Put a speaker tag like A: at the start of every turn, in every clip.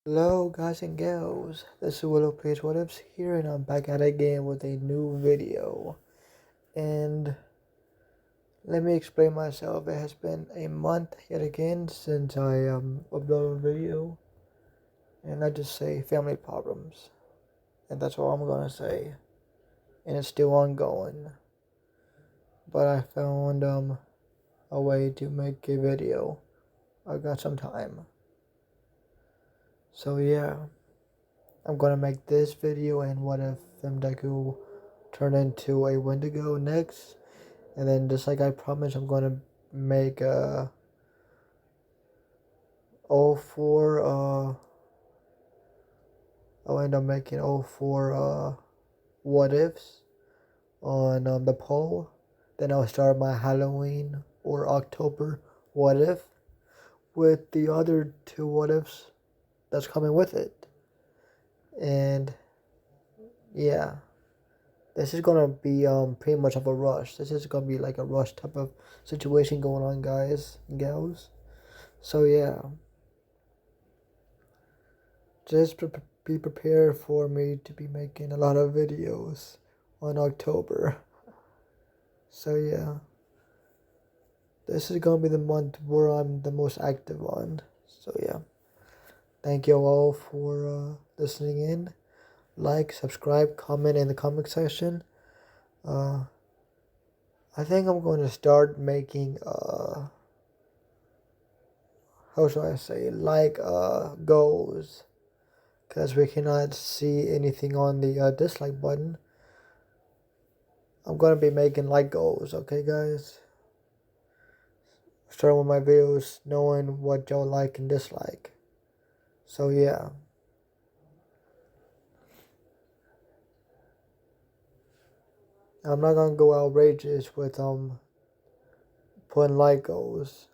A: Hello guys and gals, this is Willow Plays What Ifs here, and I'm back at it again with a new video. And let me explain myself. It has been a month yet again since I uploaded a video, and I just say family problems, and that's all I'm gonna say. And it's still ongoing, but I found a way to make a video. I got some time, so yeah. I'm gonna make this video and what if Deku turned into a Wendigo next, and then just like I promised, I'm gonna make all four I'll end up making all four what ifs on the poll. Then I'll start my Halloween or October what if with the other two what ifs that's coming with it. And yeah. This is gonna be pretty much of a rush. This is gonna be like a rush type of situation going on, guys and gals. So yeah, just be prepared for me to be making a lot of videos on October. So yeah, this is gonna be the month where I'm the most active on. So yeah, thank you all for listening in. Like, subscribe, comment in the comment section. I think I'm going to start making how should I say, like goals, because we cannot see anything on the dislike button. I'm going to be making like goals, okay guys? Starting with my videos, knowing what y'all like and dislike. So yeah. I'm not going to go outrageous with putting like goals.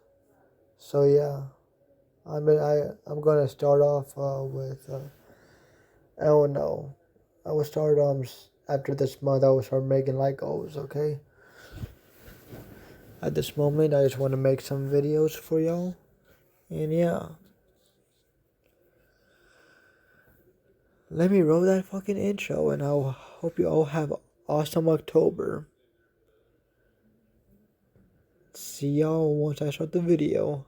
A: So yeah. I'm going to start off with I don't know. I will start after this month. I will start making like goals. Okay. At this moment, I just want to make some videos for y'all, and yeah. Let me roll that fucking intro, and I hope you all have awesome October. See y'all once I start the video.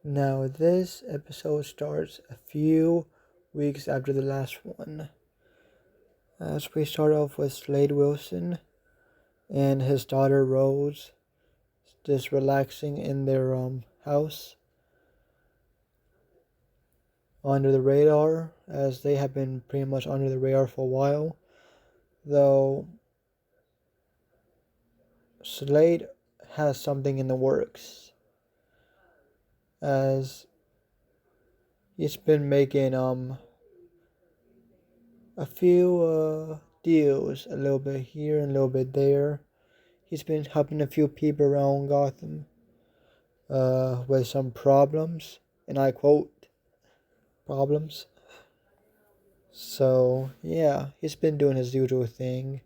A: Now, this episode starts a few weeks after the last one. As we start off with Slade Wilson and his daughter Rose just relaxing in their house under the radar, as they have been pretty much under the radar for a while. Though Slade has something in the works, as he's been making a few deals, a little bit here and a little bit there. He's been helping a few people around Gotham with some problems, and I quote, problems. So yeah, he's been doing his usual thing,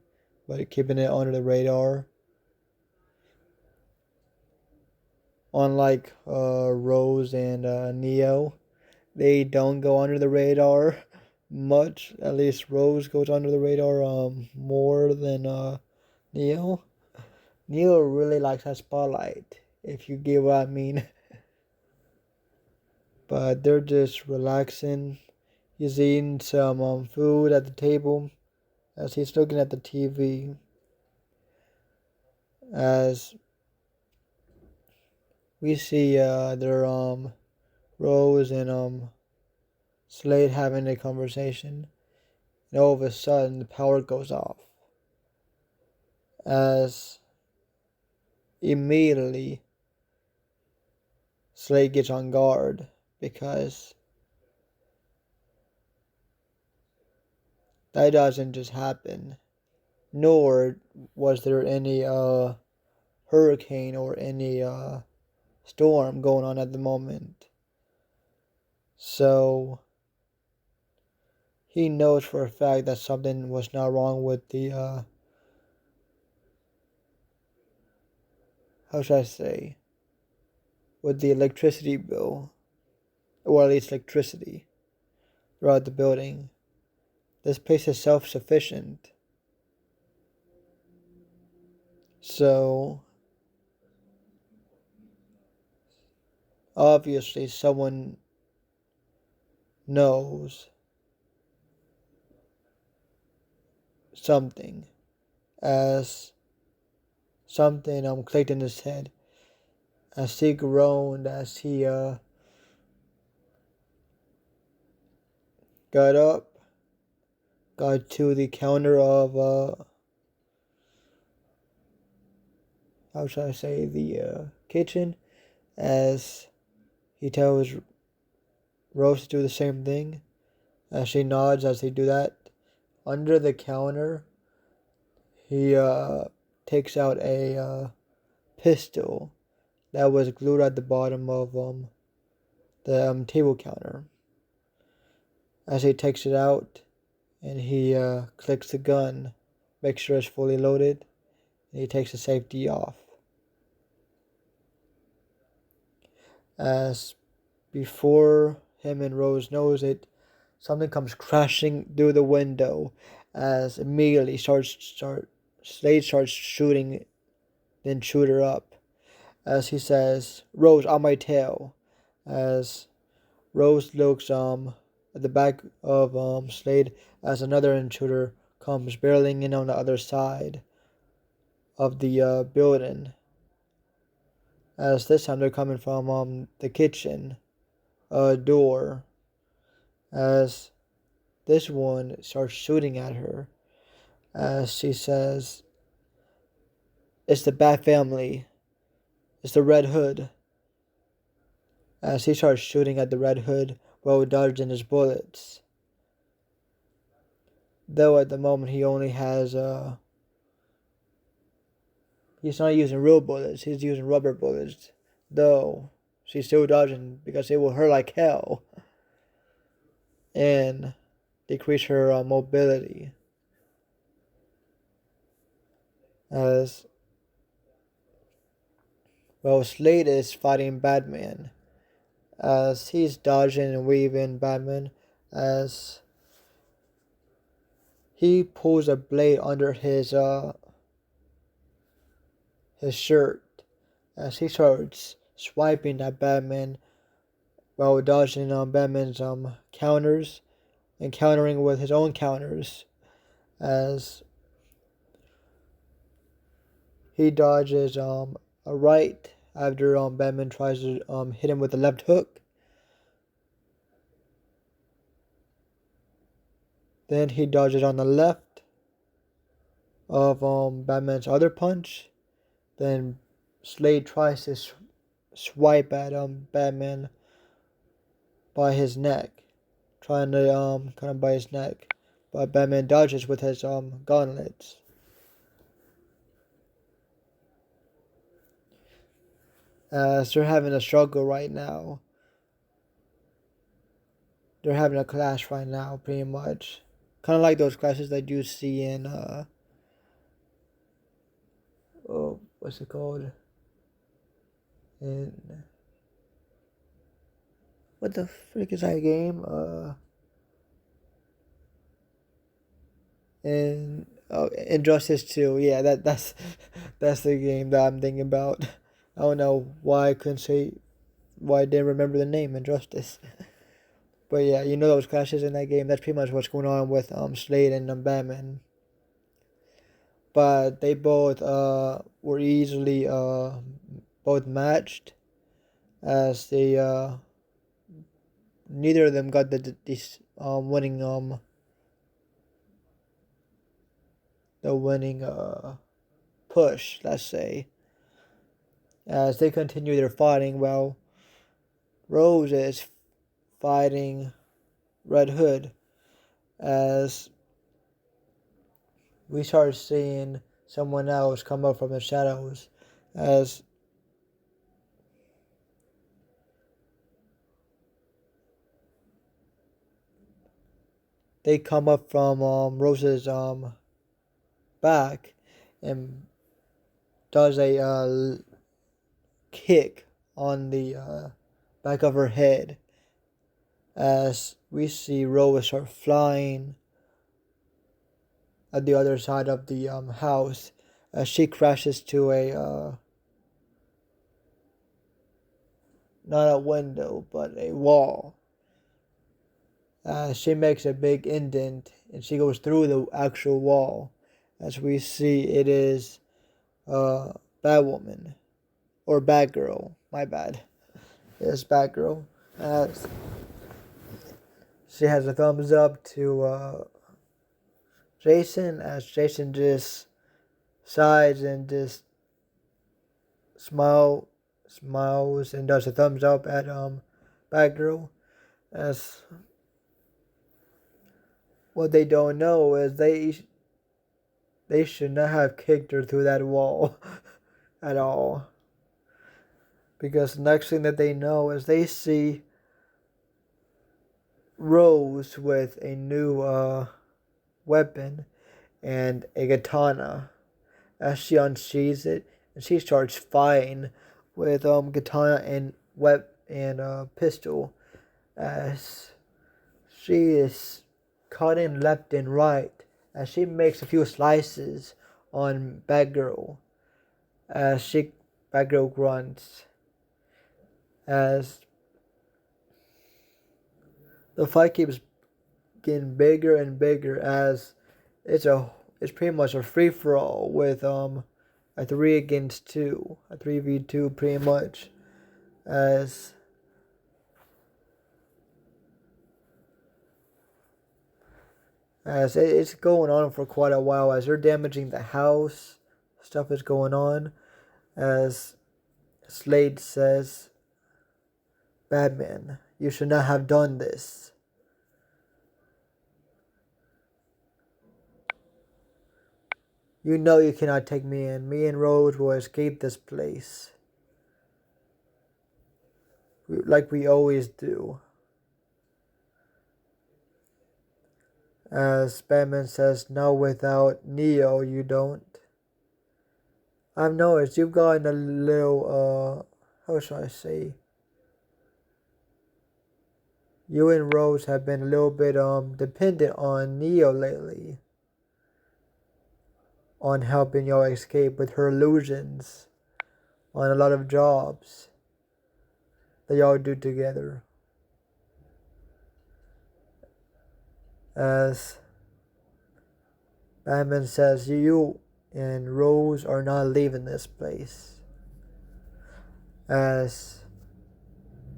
A: but keeping it under the radar. Unlike Rose and Neo, they don't go under the radar much. At least Rose goes under the radar more than Neo. Neo really likes that spotlight, if you get what I mean. But they're just relaxing. He's eating some food at the table as he's looking at the TV. As we see their Rose and Slade having a conversation, and all of a sudden the power goes off. As immediately Slade gets on guard because that doesn't just happen. Nor was there any hurricane or any storm going on at the moment. So he knows for a fact that something was not wrong with the how should I say, with the electricity bill, or at least electricity throughout the building. This place is self-sufficient. So obviously someone knows something, as something clicked in his head as he groaned, as he got up, got to the counter of how should I say, the kitchen, as he tells Rose to do the same thing, as she nods as they do that. Under the counter, he takes out a pistol that was glued at the bottom of the table counter. As he takes it out, and he clicks the gun, makes sure it's fully loaded, and he takes the safety off. As before him and Rose knows it, something comes crashing through the window, as immediately Slade starts shooting, then shoot her up, as he says, "Rose, on my tail," as Rose looks at the back of Slade, as another intruder comes barreling in on the other side of the building, as this time they're coming from the kitchen door, as this one starts shooting at her, as she says, "It's the Bat Family, it's the Red Hood," as he starts shooting at the Red Hood while dodging his bullets. Though at the moment he only has he's not using real bullets, he's using rubber bullets. Though she's still dodging because it will hurt like hell and decrease her mobility. As well, Slade is fighting Batman, as he's dodging and weaving Batman, as he pulls a blade under his shirt, as he starts swiping at Batman while dodging Batman's counters and countering with his own counters, as he dodges a right after Batman tries to hit him with a left hook. Then he dodges on the left of Batman's other punch. Then Slade tries to swipe at Batman by his neck, trying to cut him by his neck, but Batman dodges with his gauntlets. As they're having a struggle right now. They're having a clash right now, pretty much. Kind of like those clashes that you see in what's it called? In what the frick is that game? In Injustice 2. Yeah, that's that's the game that I'm thinking about. I don't know why I couldn't say, why I didn't remember the name, Injustice. But yeah, you know those clashes in that game. That's pretty much what's going on with Slade and Batman. But they both were easily both matched, as they neither of them got the winning the winning push, let's say. As they continue their fighting, while Rose is fighting Red Hood, as we start seeing someone else come up from the shadows, as they come up from Rose's back and does a kick on the back of her head, as we see Rose start flying at the other side of the house, as she crashes to a not a window but a wall. She makes a big indent and she goes through the actual wall. As we see, it is Batwoman or Batgirl. My bad. It's Batgirl. As she has a thumbs up to Jason, as Jason just sighs and just smiles and does a thumbs up at Batgirl. As what they don't know is they should not have kicked her through that wall at all. Because the next thing that they know is they see Rose with a new weapon and a katana. As she unsheathes it and she starts fighting with katana and pistol, as she is cutting left and right, as she makes a few slices on Batgirl, as Batgirl grunts, as the fight keeps getting bigger and bigger, as it's pretty much a free for all with a 3-against-2, a 3v2 pretty much, as it's going on for quite a while, as they're damaging the house. Stuff is going on, as Slade says, "Batman, you should not have done this." "You know you cannot take me in. Me and Rose will escape this place. Like we always do." As Batman says, "No, without Neo, you don't." I've noticed you've gotten a little, how should I say? You and Rose have been a little bit, dependent on Neo lately. On helping y'all escape with her illusions. On a lot of jobs that y'all do together. As Batman says, you and Rose are not leaving this place. As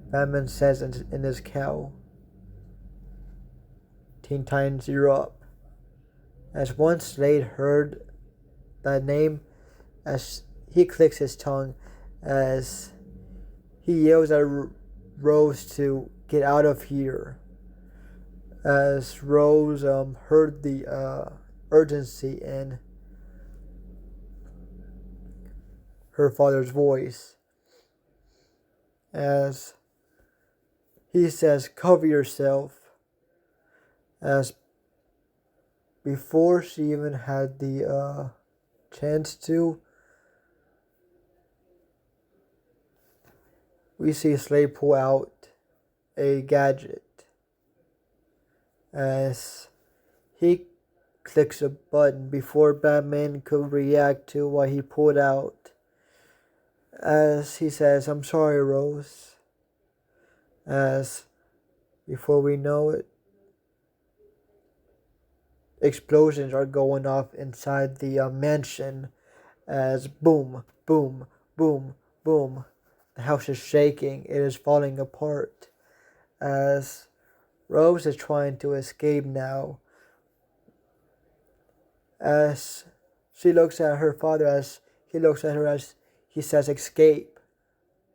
A: Batman says in his cowl, Teen Titans, you're up. As once Slade heard that name, as he clicks his tongue, as he yells at Rose to get out of here. As Rose heard the urgency in her father's voice, as he says, "Cover yourself." As before she even had the chance to, we see Slade pull out a gadget, as he clicks a button before Batman could react to what he pulled out. As he says, "I'm sorry, Rose." As before we know it, explosions are going off inside the mansion, as boom, boom, boom, boom. The house is shaking. It is falling apart. As Rose is trying to escape now. As she looks at her father as he looks at her as he says, "Escape.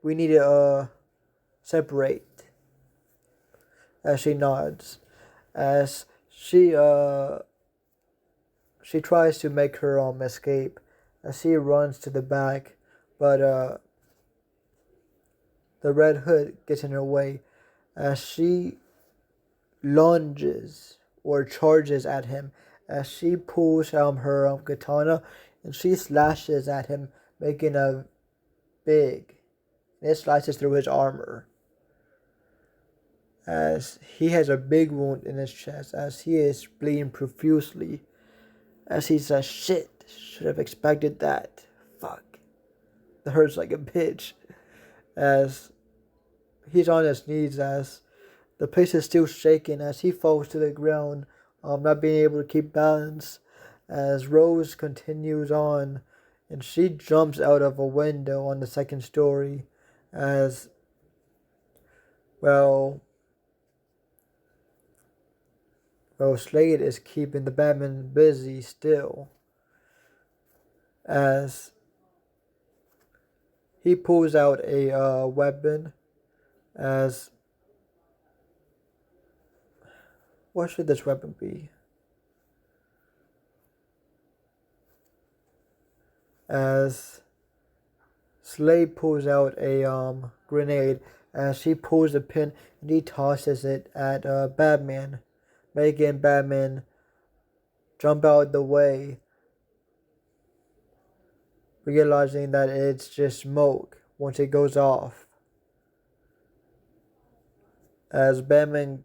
A: We need to separate." As she nods, as she tries to make her escape, as she runs to the back, but the Red Hood gets in her way as she lunges or charges at him, as she pulls her katana and she slashes at him, making a big, and it slices through his armor, as he has a big wound in his chest, as he is bleeding profusely, as he says, "Shit, should have expected that. Fuck. That hurts like a bitch." As he's on his knees, as the place is still shaking, as he falls to the ground, not being able to keep balance, as Rose continues on, and she jumps out of a window on the second story, as, well, Slade is keeping the Batman busy still, as he pulls out a weapon, as, what should this weapon be? As Slade pulls out a grenade, as he pulls the pin and he tosses it at Batman, making Batman jump out the way, realizing that it's just smoke once it goes off. As Batman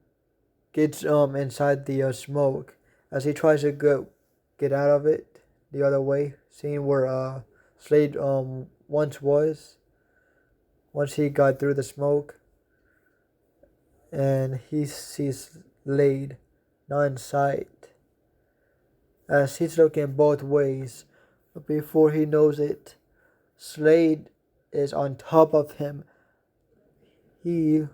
A: gets inside the smoke, as he tries to get out of it the other way, seeing where Slade once was, once he got through the smoke, and he sees Slade not in sight, as he's looking both ways, but before he knows it, Slade is on top of him. He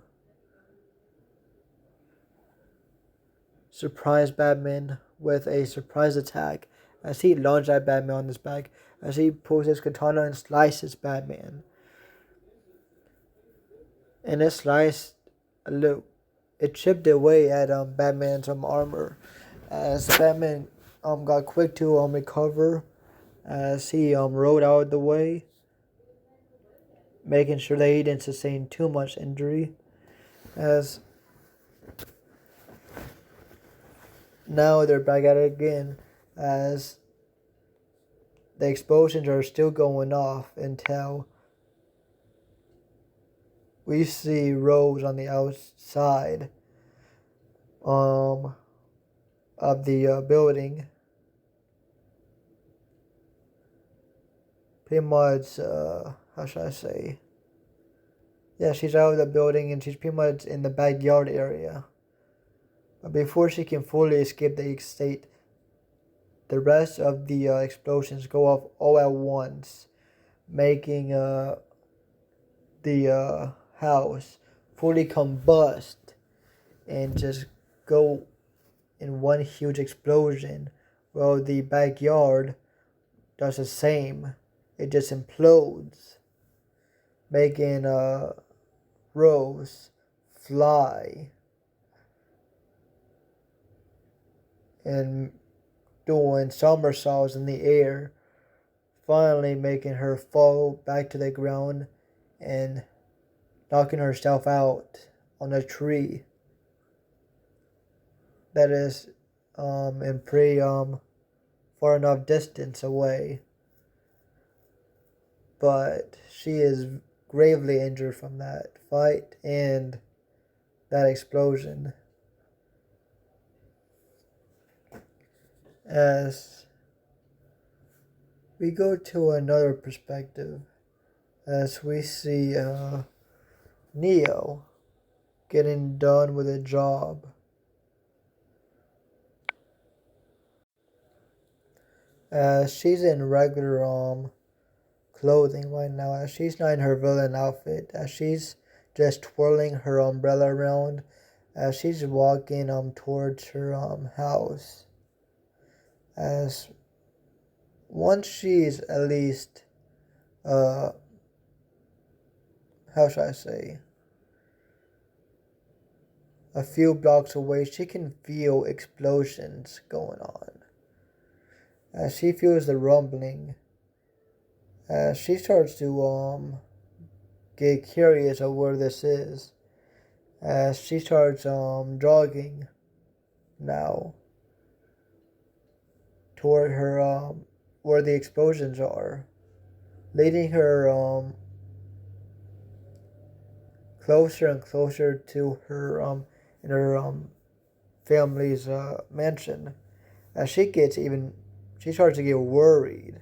A: surprised Batman with a surprise attack, as he lunged at Batman on his back, as he pulls his katana and slices Batman. And it sliced a little. It chipped away at Batman's armor, as Batman got quick to recover, as he rode out of the way, making sure that he didn't sustain too much injury. As now they're back at it again, as the explosions are still going off until we see Rose on the outside of the building. Pretty much, how should I say? Yeah, she's out of the building and she's pretty much in the backyard area. But before she can fully escape the estate, the rest of the explosions go off all at once, making the house fully combust and just go in one huge explosion. Well, the backyard does the same. It just implodes, making Rose fly and doing somersaults in the air, finally making her fall back to the ground and knocking herself out on a tree that is in pretty far enough distance away. But she is gravely injured from that fight and that explosion. As we go to another perspective, as we see Neo getting done with a job. She's in regular clothing right now, as she's not in her villain outfit, as she's just twirling her umbrella around, as she's walking towards her house, as once she's at least, uh, how should I say, a few blocks away, she can feel explosions going on. As she feels the rumbling, as she starts to get curious of where this is, as she starts jogging now toward her where the explosions are, leading her closer and closer to her in her family's mansion. As she starts to get worried,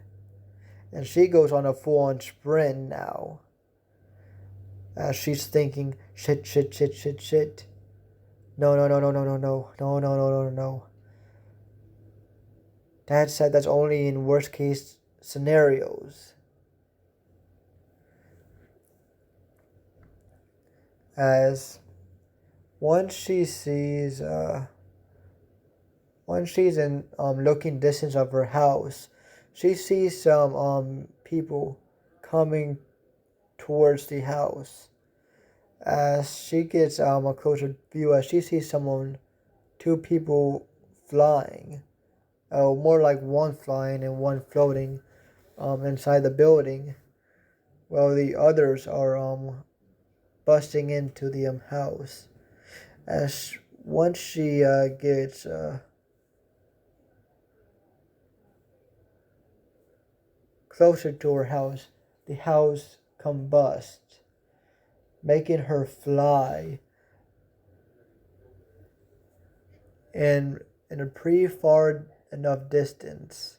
A: and she goes on a full-on sprint now. As she's thinking, shit, shit, shit, shit, shit. No, no, no, no, no, no, no, no, no, no, no, no. Dad said that's only in worst case scenarios. As once she sees, once she's in looking distance of her house, she sees some people coming towards the house. As she gets a closer view, as she sees two people flying, more like one flying and one floating, inside the building, while the others are busting into the house. As once she gets closer to her house, the house combusts, making her fly in a pretty far enough distance,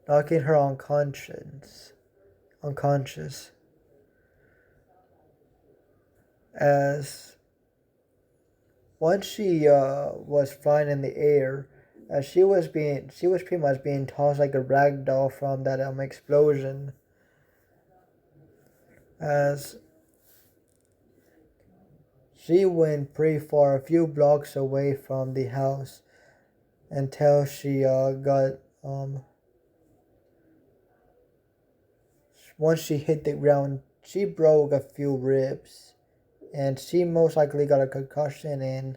A: knocking her unconscious. As once she was flying in the air, as she was pretty much being tossed like a rag doll from that explosion. As she went pretty far, a few blocks away from the house, until she got once she hit the ground, she broke a few ribs, and she most likely got a concussion and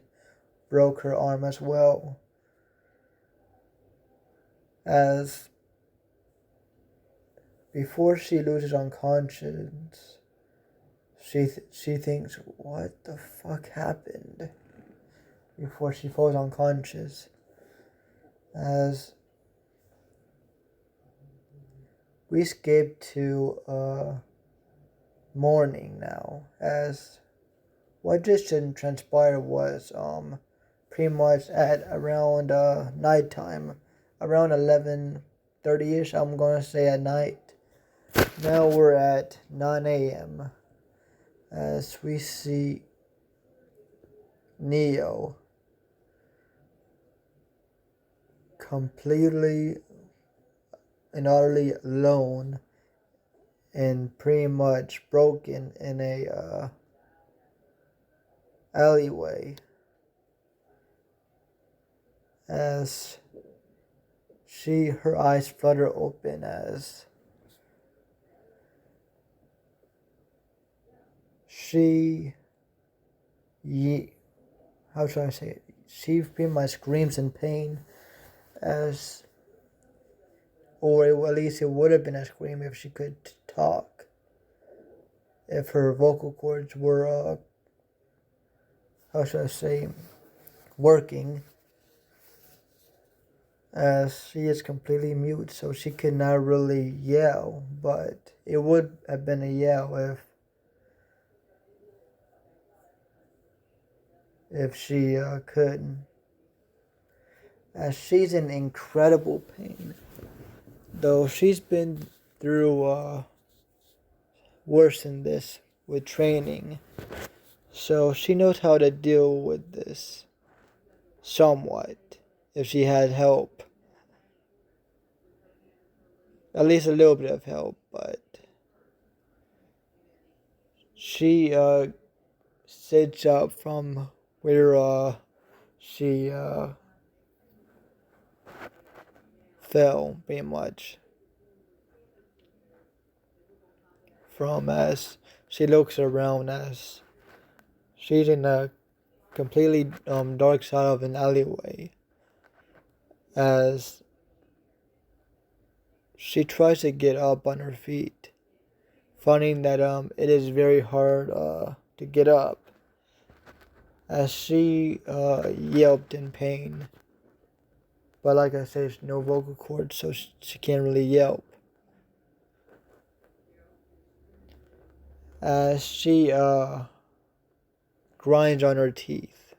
A: broke her arm as well. As before she loses unconscious, she thinks, what the fuck happened? Before she falls unconscious. As we skip to morning now, as what just transpired was pretty much at around nighttime, around 11:30ish, I'm gonna say, at night. Now we're at 9 a.m. as we see Neo completely and utterly alone and pretty much broken in a alleyway, as her eyes flutter open, as how should I say it? She pretty much screams in pain, as, or at least it would have been a scream if she could talk, if her vocal cords were, how should I say, working, as she is completely mute, so she could not really yell, but it would have been a yell if she could, as she's in incredible pain, though she's been through worse than this with training, so she knows how to deal with this somewhat if she had help, at least a little bit of help. But she sits up from where she fell pretty much from as she looks around as she's in a completely dark side of an alleyway as she tries to get up on her feet, finding that it is very hard to get up as she yelped in pain. But like I said, there's no vocal cords, so she can't really yelp. As she grinds on her teeth,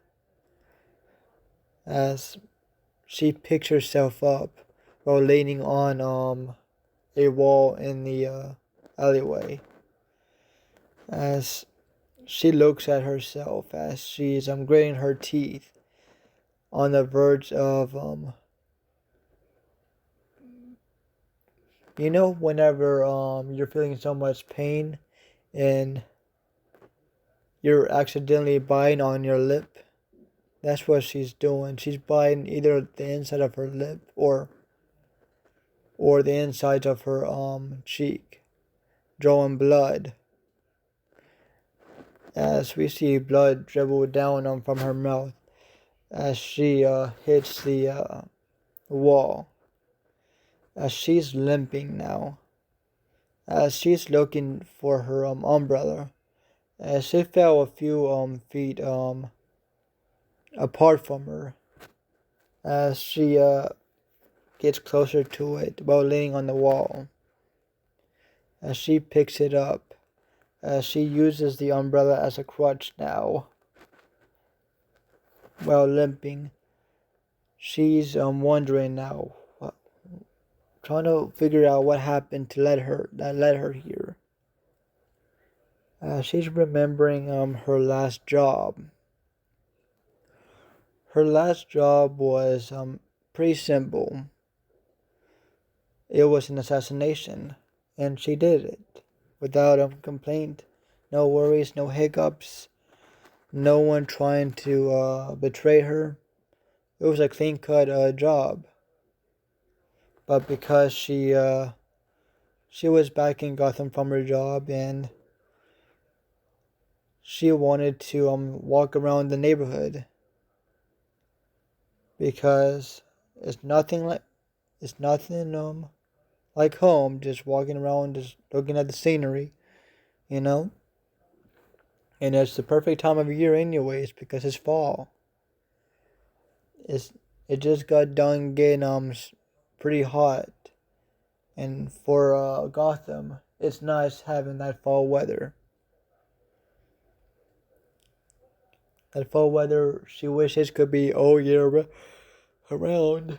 A: as she picks herself up while leaning on a wall in the alleyway. As she looks at herself as she's gritting her teeth on the verge of whenever you're feeling so much pain and you're accidentally biting on your lip. That's what she's doing. She's biting either the inside of her lip or the insides of her cheek, drawing blood. As we see blood dribble down from her mouth as she hits the wall. As she's limping now. As she's looking for her umbrella. As she fell a few feet apart from her. As she gets closer to it while leaning on the wall. As she picks it up. As she uses the umbrella as a crutch now. While limping. She's wondering now, trying to figure out what happened that led her here. She's remembering her last job. Her last job was pretty simple. It was an assassination, and she did it without complaint, no worries, no hiccups, no one trying to betray her. It was a clean-cut job. But because she was back in Gotham from her job and she wanted to walk around the neighborhood because it's nothing like home, just walking around, just looking at the scenery, And it's the perfect time of year anyways because it's fall. It just got done getting pretty hot. And for Gotham, it's nice having that fall weather. That fall weather she wishes could be all year around.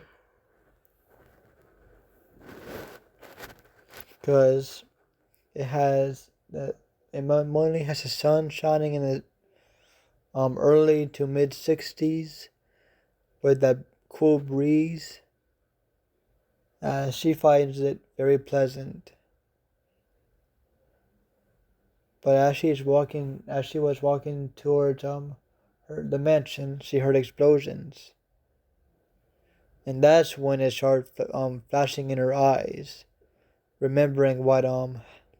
A: Because it mainly has the sun shining in the early to mid 60s with that cool breeze. She finds it very pleasant. But as she was walking towards the mansion, she heard explosions. And that's when it started flashing in her eyes, remembering what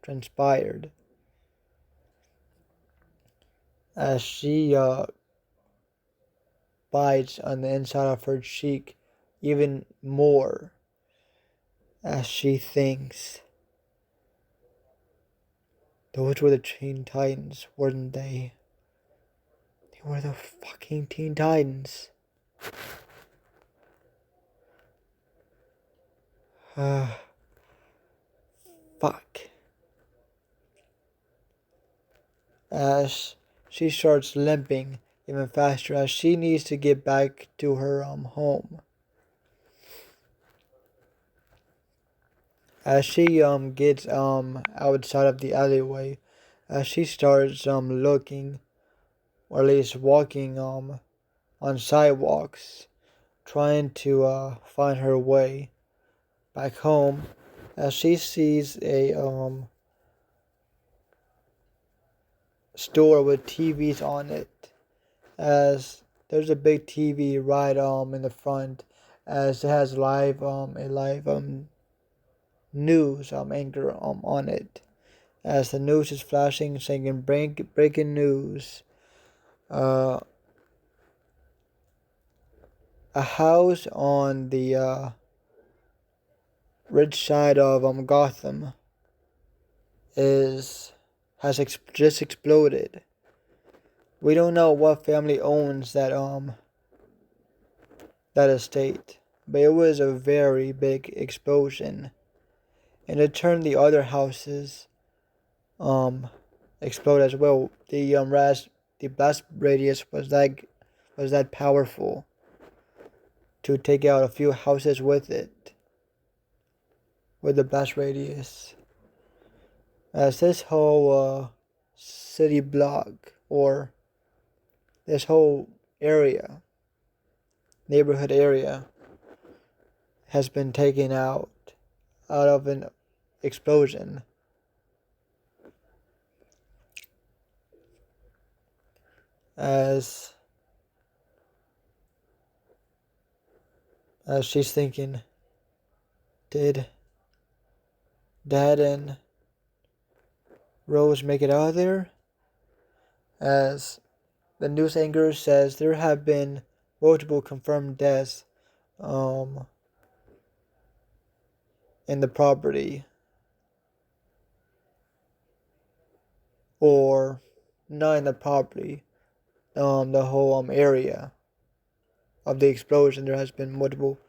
A: transpired. As she bites on the inside of her cheek even more, as she thinks, those were the Teen Titans, weren't they? They were the fucking Teen Titans. Fuck. As she starts limping even faster as she needs to get back to her home. As she gets outside of the alleyway, as she starts looking, or at least walking on sidewalks, trying to find her way back home, as she sees a store with TVs on it, as there's a big TV right in the front, as it has live a live news anchor on it, as the news is flashing saying breaking news. Uh, a house on the rich side of Gotham is has just exploded. We don't know what family owns that estate, but it was a very big explosion, and it turned the other houses explode as well. The blast radius was that powerful to take out a few houses with it, with the blast radius. As this whole city block, or this whole neighborhood area, has been taken out of an explosion. As she's thinking, did Dad and Rose make it out of there? As the news anchor says, there have been multiple confirmed deaths in the property, or not in the property, the whole area of the explosion. There has been multiple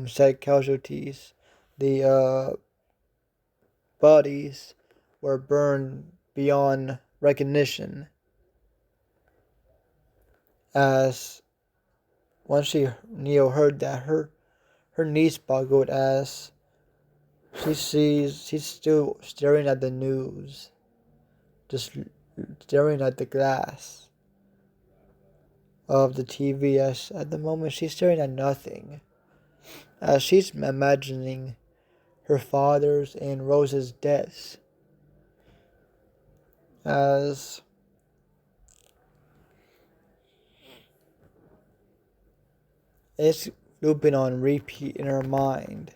A: sad casualties. The bodies were burned beyond recognition. As once Neo heard that, her knees boggled as she's still staring at the news, just staring at the glass of the TV. As at the moment she's staring at nothing, as she's imagining her father's and Rose's deaths, as it's looping on repeat in her mind,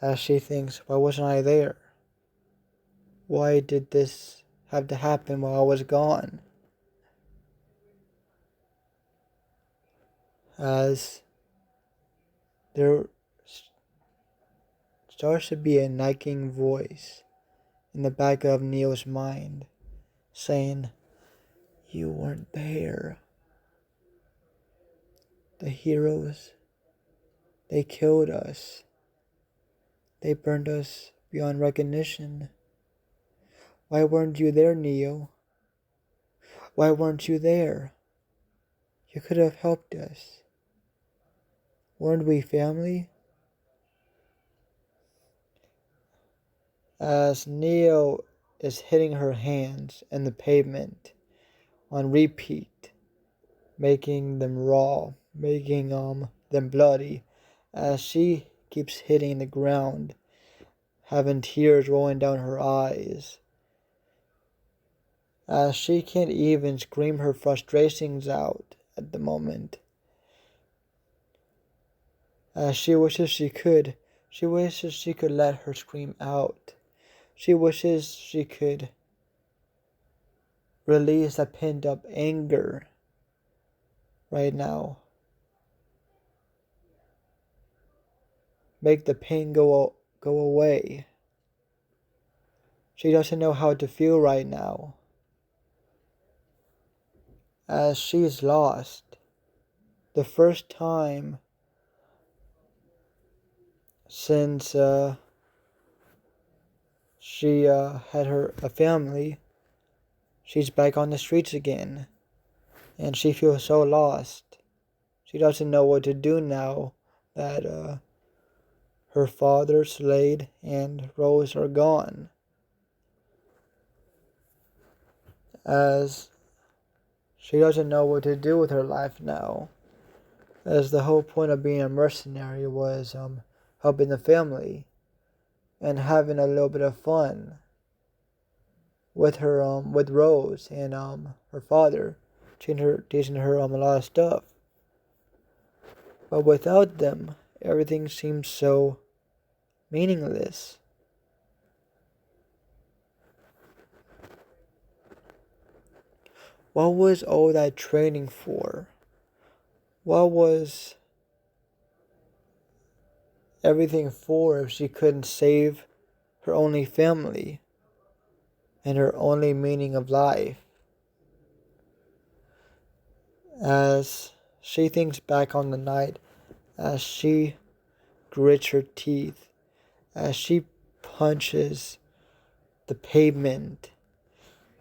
A: as she thinks, why wasn't I there? Why did this have to happen while I was gone? As there starts to be a nagging voice in the back of Neo's mind, saying, you weren't there. The heroes, they killed us. They burned us beyond recognition. Why weren't you there, Neo? Why weren't you there? You could have helped us. Weren't we family? As Neo is hitting her hands in the pavement on repeat, making them raw, making them bloody, as she keeps hitting the ground, having tears rolling down her eyes, as she can't even scream her frustrations out at the moment. As she wishes she could let her scream out. She wishes she could release that pent up anger right now. Make the pain go away. She doesn't know how to feel right now, as she is lost. The first time since she had a family, she's back on the streets again, and she feels so lost. She doesn't know what to do now that her father, Slade, and Rose are gone. As she doesn't know what to do with her life now, as the whole point of being a mercenary was helping the family and having a little bit of fun with her with Rose and her father, teaching her a lot of stuff. But without them, everything seems so meaningless. What was all that training for? What was everything for if she couldn't save her only family and her only meaning of life? As she thinks back on the night, as she grits her teeth, as she punches the pavement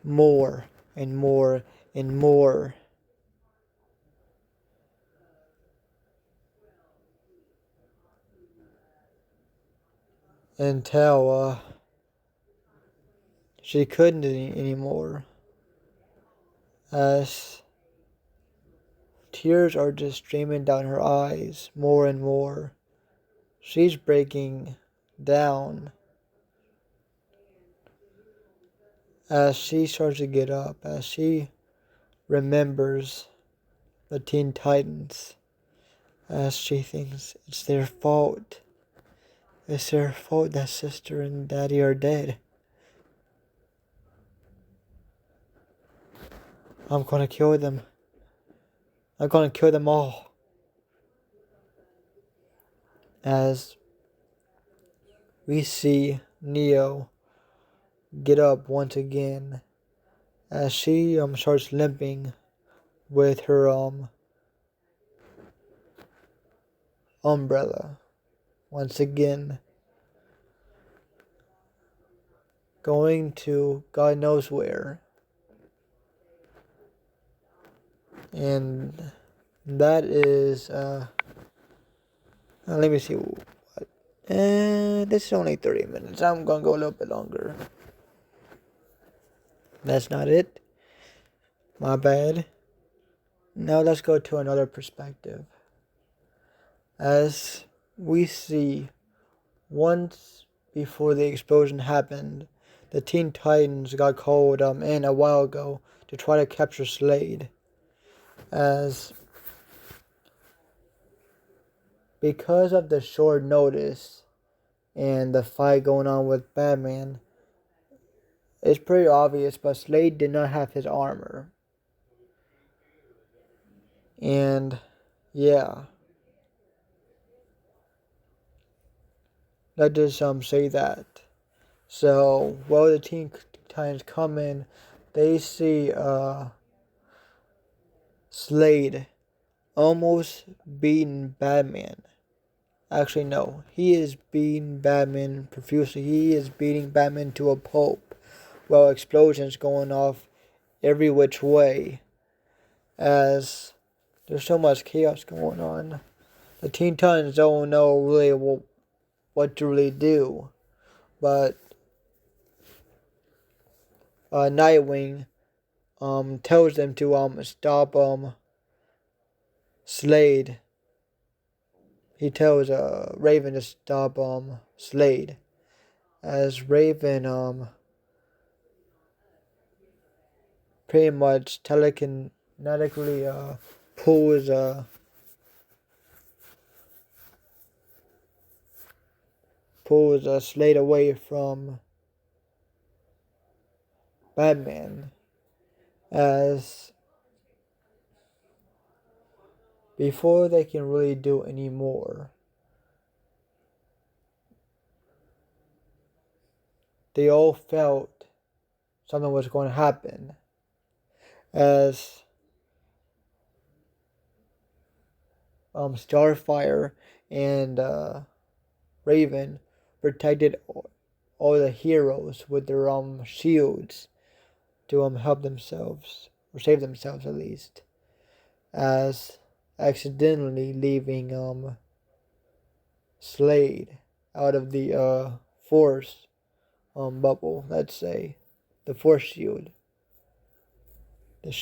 A: more and more and more, until she couldn't anymore, as tears are just streaming down her eyes more and more. She's breaking down as she starts to get up, as she remembers the Teen Titans, as she thinks it's their fault. It's their fault that sister and daddy are dead. I'm gonna kill them. I'm gonna kill them all. As we see Neo get up once again, as she starts limping with her umbrella once again, going to God knows where. And that is let me see what. This is only 30 minutes. I'm gonna go a little bit longer. That's not it. My bad. Now let's go to another perspective. As we see, once before the explosion happened, the Teen Titans got called in a while ago to try to capture Slade. As because of the short notice and the fight going on with Batman, it's pretty obvious, but Slade did not have his armor. And yeah, let's just say that. So while the Teen Titans come in, they see Slade almost beating Batman. Actually, no, he is beating Batman profusely. He is beating Batman to a pulp, while explosions going off every which way. As there's so much chaos going on, the Teen Titans don't know really what to really do. But Nightwing tells them to stop Slade. He tells Raven to stop Slade. As Raven pretty much telekinetically pulls Slade away from Batman. As before they can really do any more, they all felt something was going to happen. As Starfire and Raven protected all the heroes with their shields to help themselves, or save themselves at least, as accidentally leaving Slade out of the force bubble, let's say. The force shield. The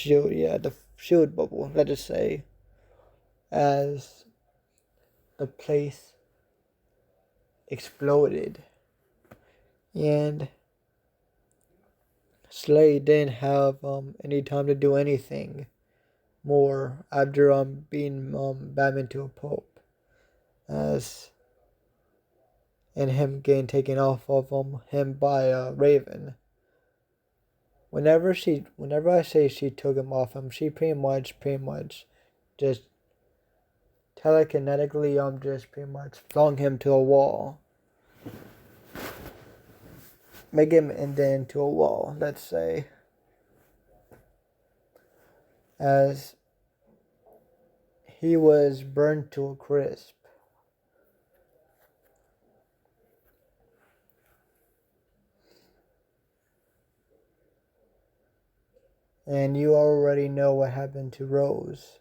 A: shield bubble, let us say. As the place exploded. And Slade didn't have any time to do anything more after being Batman to a pulp. as and him getting taken off of him by Raven. Whenever I say she took him off him, she pretty much just telekinetically just pretty much flung him to a wall. Make him into a wall, let's say. As he was burned to a crisp. And you already know what happened to Rose.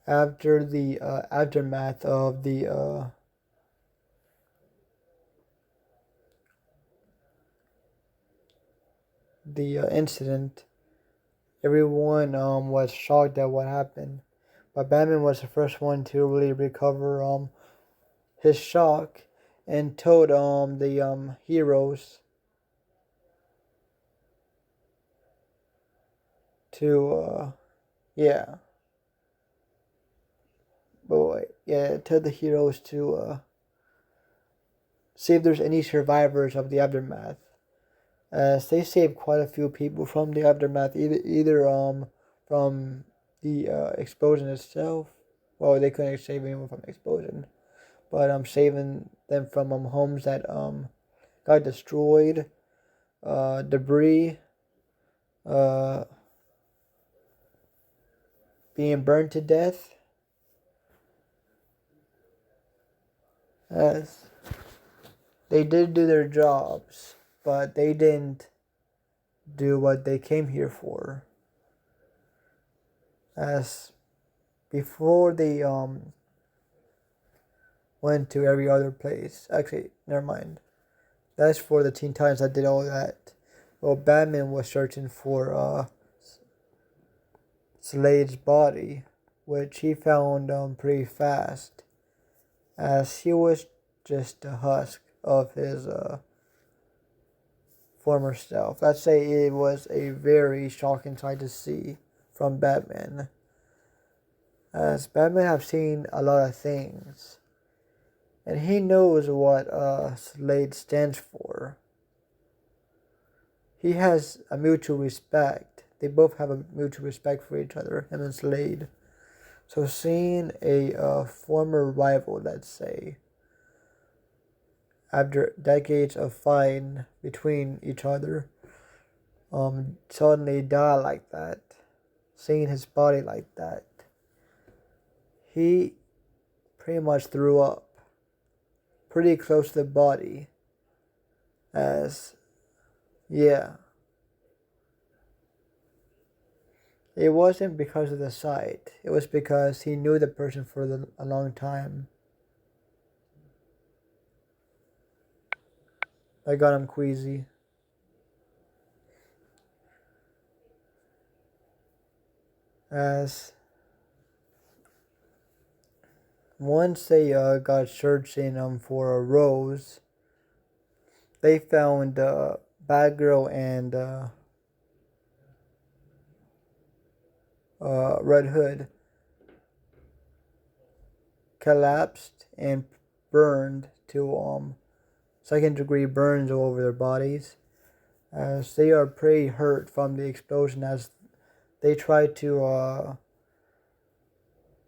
A: After the aftermath of the incident, everyone was shocked at what happened. But Batman was the first one to really recover his shock and told the heroes to yeah. But yeah, tell the heroes to see if there's any survivors of the aftermath. As they saved quite a few people from the aftermath, either from the explosion itself. Well, they couldn't save anyone from the explosion, but saving them from homes that got destroyed, debris, uh, being burned to death. As they did do their jobs, but they didn't do what they came here for. As before they went to every other place. Actually, never mind. That's for the Teen Titans that did all that. Well, Batman was searching for Slade's body, which he found pretty fast, as he was just a husk of his former self. Let's say it was a very shocking sight to see from Batman, as Batman have seen a lot of things, and he knows what Slade stands for. He has a mutual respect. They both have a mutual respect for each other, him and Slade. So seeing a former rival, let's say, after decades of fighting between each other, suddenly die like that, seeing his body like that, he pretty much threw up pretty close to the body. As yeah, it wasn't because of the sight, it was because he knew the person for a long time. I got him queasy. As once they got searching for a Rose, they found Batgirl and Red Hood collapsed and burned to second degree burns all over their bodies, as they are pretty hurt from the explosion, as they try to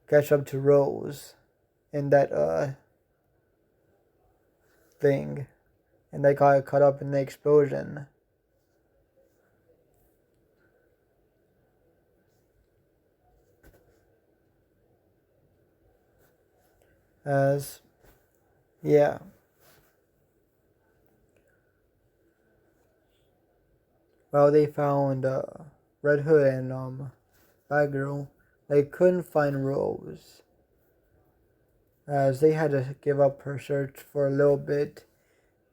A: catch up to Rose in that thing, and they got caught up in the explosion. As yeah, well, they found Red Hood and Batgirl. They couldn't find Rose, as they had to give up her search for a little bit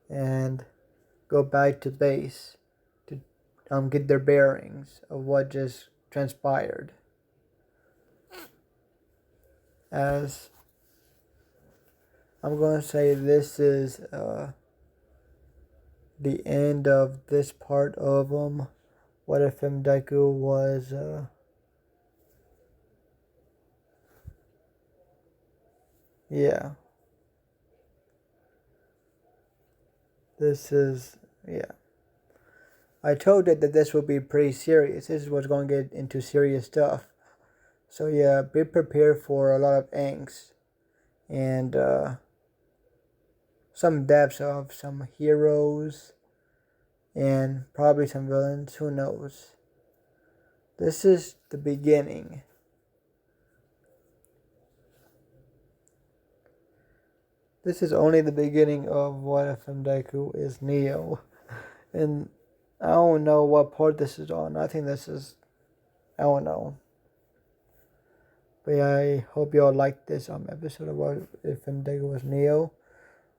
A: and go back to base to get their bearings of what just transpired. As I'm going to say, this is the end of this part of What If Deku was Yeah. This is, yeah. I told it that this would be pretty serious. This is what's going to get into serious stuff. So yeah, be prepared for a lot of angst and some depths of some heroes and probably some villains. Who knows? This is the beginning. This is only the beginning of what if Deku is Neo. And I don't know what part this is on. I think this is, I don't know. But yeah, I hope y'all liked this episode of what if Deku was Neo.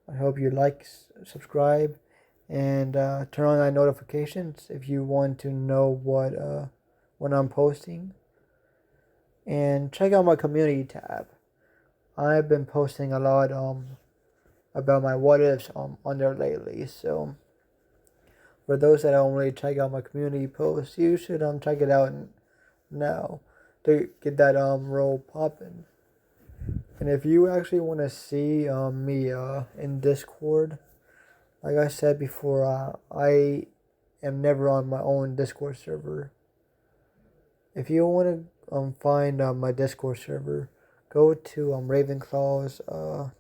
A: I hope you like, subscribe, and turn on notifications if you want to know what when I'm posting. And check out my community tab. I've been posting a lot about my what ifs on there lately. So for those that don't really check out my community posts, you should check it out now to get that roll popping. And if you actually want to see me in Discord, like I said before, I am never on my own Discord server. If you want to find my Discord server, go to Ravenclaw's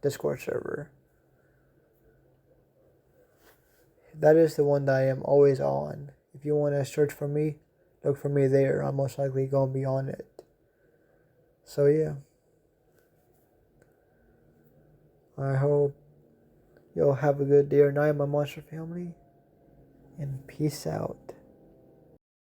A: Discord server. That is the one that I am always on. If you want to search for me, look for me there. I'm most likely going to be on it. So yeah. I hope you'll have a good day or night, my monster family. And peace out.